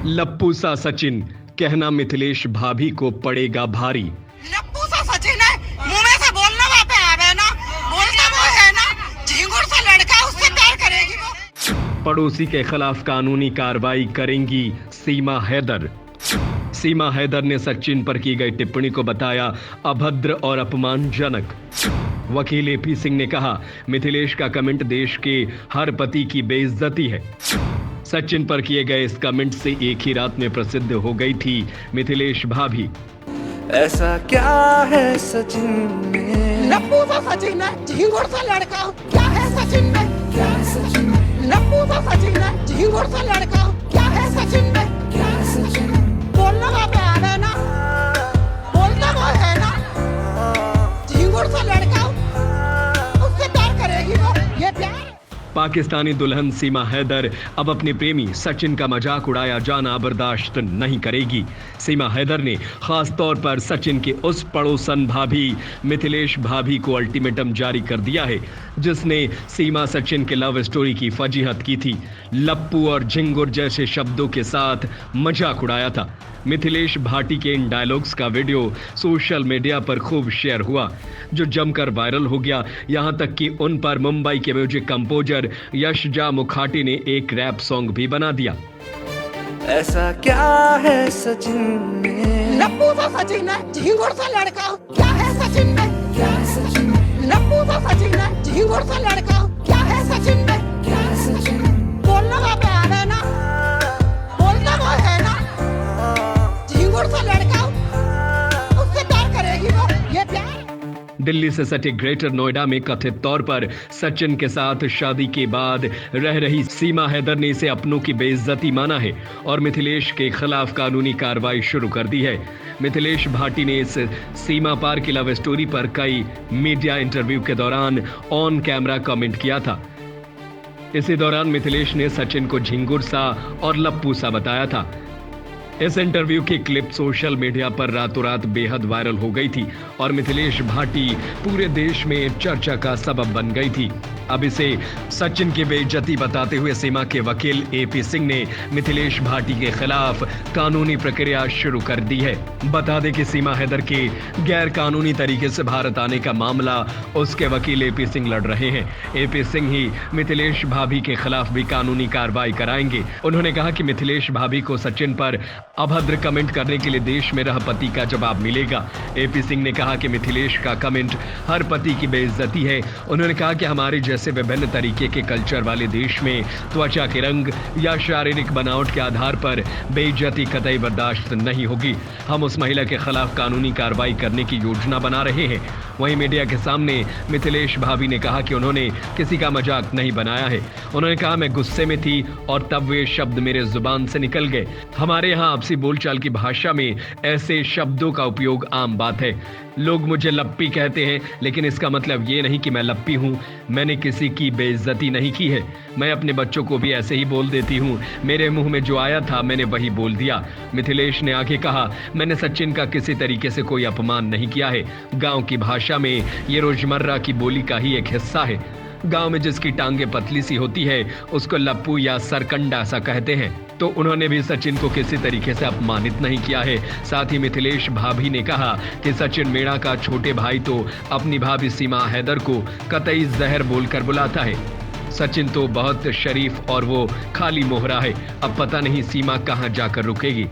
लप्पू सा सचिन, कहना मिथिलेश भाभी को पड़ेगा भारी। लप्पू सा सचिन है, मुंह में से बोलना वहाँ पे आवे ना, बोलता वो है ना, झिंगुर सा लड़का, उससे प्यार करेगी वो। पड़ोसी के खिलाफ कानूनी कार्रवाई करेंगी सीमा हैदर। सीमा हैदर ने सचिन पर की गई टिप्पणी को बताया अभद्र और अपमानजनक। वकील एपी सिंह ने कहा, मिथिलेश का कमेंट देश के हर पति की बेइज्जती है। सचिन पर किए गए इस कमेंट से एक ही रात में प्रसिद्ध हो गई थी मिथिलेश भाभी। ऐसा क्या है सचिन में? लप्पू सा सचिन है, झिंगुर सा लड़का, क्या है सचिन में? क्या है सचिन में? लप्पू सा सचिन है, झिंगुर सा लड़का, क्या है सचिन में? क्या है सचिन में? बोलना वहाँ पे आवे ना, बोलता वो है ना, झिंगुर सा लड़का, उससे प्यार करेगी वो, ये प्यार। पाकिस्तानी दुल्हन सीमा हैदर अब अपने प्रेमी सचिन का मजाक उड़ाया जाना बर्दाश्त नहीं करेगी। सीमा हैदर ने खास तौर पर सचिन के उस पड़ोसन भाभी मिथिलेश भाभी को अल्टीमेटम जारी कर दिया है, जिसने सीमा सचिन के लव स्टोरी की फजीहत की थी, लप्पू और झिंगुर जैसे शब्दों के साथ मजाक उड़ाया था। मिथिलेश भाटी के इन डायलॉग्स का वीडियो सोशल मीडिया पर खूब शेयर हुआ, जो जमकर वायरल हो गया। यहां तक कि उन पर मुंबई के म्यूजिक कंपोजर यशजा मुखाटी ने एक रैप सॉन्ग भी बना दिया। ऐसा क्या है सचिन में? लप्पू सा सचिन है, झिंगुर सा लड़का, क्या है सचिन में? क्या है सचिन में? लप्पू सा सचिन है, झिंगुर सा लड़का, क्या है सचिन में? क्या है सचिन में? बोलना वहाँ पे आवे ना, बोलता वो है ना, झिंगुर सा लड़का, उससे प्यार करेगी वो, ये प्यार। दिल्ली से सटे ग्रेटर नोएडा में कथित तौर पर सचिन के साथ शादी के बाद रह रही सीमा हैदर ने इसे अपनों की बेइज्जती माना है और मिथिलेश के खिलाफ कानूनी कार्रवाई शुरू कर दी है। मिथिलेश भाटी ने इस सीमा पार की लव स्टोरी पर कई मीडिया इंटरव्यू के दौरान ऑन कैमरा कमेंट किया था। इसी दौरान मिथिलेश ने सचिन को झिंगुर सा और लप्पू सा बताया था। इस इंटरव्यू की क्लिप सोशल मीडिया पर रातों रात बेहद वायरल हो गई थी और मिथिलेश भाटी पूरे देश में चर्चा का सबब बन गई थी। अब इसे सचिन की बेइज्जती बताते हुए सीमा के वकील एपी सिंह ने मिथिलेश भाटी के खिलाफ कानूनी प्रक्रिया शुरू कर दी है। बता दें कि सीमा हैदर के गैर कानूनी तरीके से भारत आने का मामला उसके वकील एपी सिंह लड़ रहे हैं। एपी सिंह ही मिथिलेश भाभी के खिलाफ भी कानूनी कार्रवाई कराएंगे। उन्होंने कहा कि मिथिलेश भाभी को सचिन पर अभद्र कमेंट करने के लिए देश में रह पति का जवाब मिलेगा। एपी सिंह ने कहा कि मिथिलेश का कमेंट हर पति की बेइज्जती है। उन्होंने कहा कि हमारे जैसे विभिन्न तरीके के कल्चर वाले देश में त्वचा के रंग या शारीरिक बनावट के आधार पर बेइज्जती कतई बर्दाश्त नहीं होगी। हम उस महिला के खिलाफ कानूनी कार्रवाई करने की योजना बना रहे हैं। वहीं मीडिया के सामने मिथिलेश भाभी ने कहा कि उन्होंने किसी का मजाक नहीं बनाया है। उन्होंने कहा, मैं गुस्से में थी और तब वे शब्द मेरे जुबान से निकल गए। हमारे यहाँ आपसी बोलचाल की भाषा में ऐसे शब्दों का उपयोग आम बात है। लोग मुझे लप्पी कहते हैं, लेकिन इसका मतलब ये नहीं कि मैं लप्पी हूँ। मैंने किसी की बेइज्जती नहीं की है। मैं अपने बच्चों को भी ऐसे ही बोल देती हूँ। मेरे मुंह में जो आया था मैंने वही बोल दिया। मिथिलेश ने आगे कहा, मैंने सचिन का किसी तरीके से कोई अपमान नहीं किया है। गांव की भाषा में ये रोजमर्रा की बोली का ही एक हिस्सा है। गांव में जिसकी टांगे पतली सी होती है उसको लप्पू या सरकंडा सा कहते हैं। तो उन्होंने भी सचिन को किसी तरीके से अपमानित नहीं किया है। साथ ही मिथिलेश भाभी ने कहा कि सचिन मीणा का छोटे भाई तो अपनी भाभी सीमा हैदर को कतई जहर बोलकर बुलाता है। सचिन तो बहुत शरीफ और वो खाली मोहरा है। अब पता नहीं सीमा कहां जाकर रुकेगी।